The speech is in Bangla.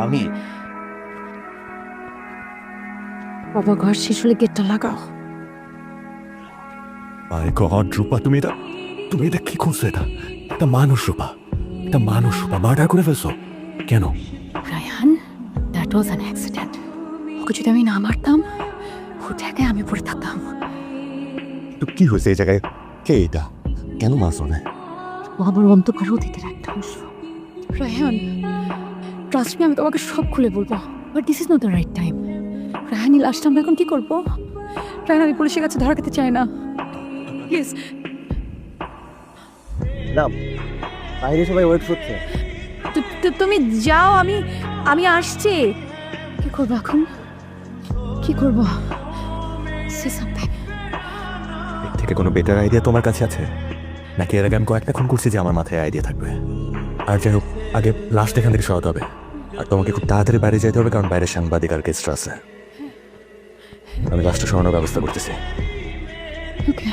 আমি। বাবা ঘর শেষ হলে গেটটা লাগাও। মাই গড রূপা, তুমি এটা কি করছো? এটা মানুষ রূপা, এটা মানুষ রূপা, মার্ডার করে ফেলছো কেন? Raihan, that was an accident. Okay যদি আমি না মারতাম, ও জায়গায় আমি পড়ে থাকতাম। তো কি হয়েছে এই জায়গায়? কে এটা? কেন মারছো না? ও আমার অন্ধকার অতীতের একটা অংশ। রায়হান, ট্রাস্ট মি, আমি তোমাকে সব খুলে বলবো, but this is not the right time. Raihan, এই লাস্টটা আমরা এখন কি করবো? রায়হান, আমি পুলিশের কাছে ধরা খেতে চাই না, প্লিজ। না, বাইরে সবাই ওয়েট করছে। তুমি যাও, আমি আসছি। কি করবো এখন? কি করবো? Say something. এর থেকে কোনো বেটার আইডিয়া তোমার কাছে আছে নাকি? এর আগে আমি কয়েকটা খুন করছি যে আমার মাথায় আইডিয়া থাকবে। আর যাই হোক, আগে লাস্ট এখান থেকে সরাতে হবে, আর তোমাকে খুব তাড়াতাড়ি বাইরে যেতে হবে, কারণ বাইরে সাংবাদিক আর গেস্টরা আছে। আমি লাস্টটা সরানোর ব্যবস্থা করতেছি। ওকে।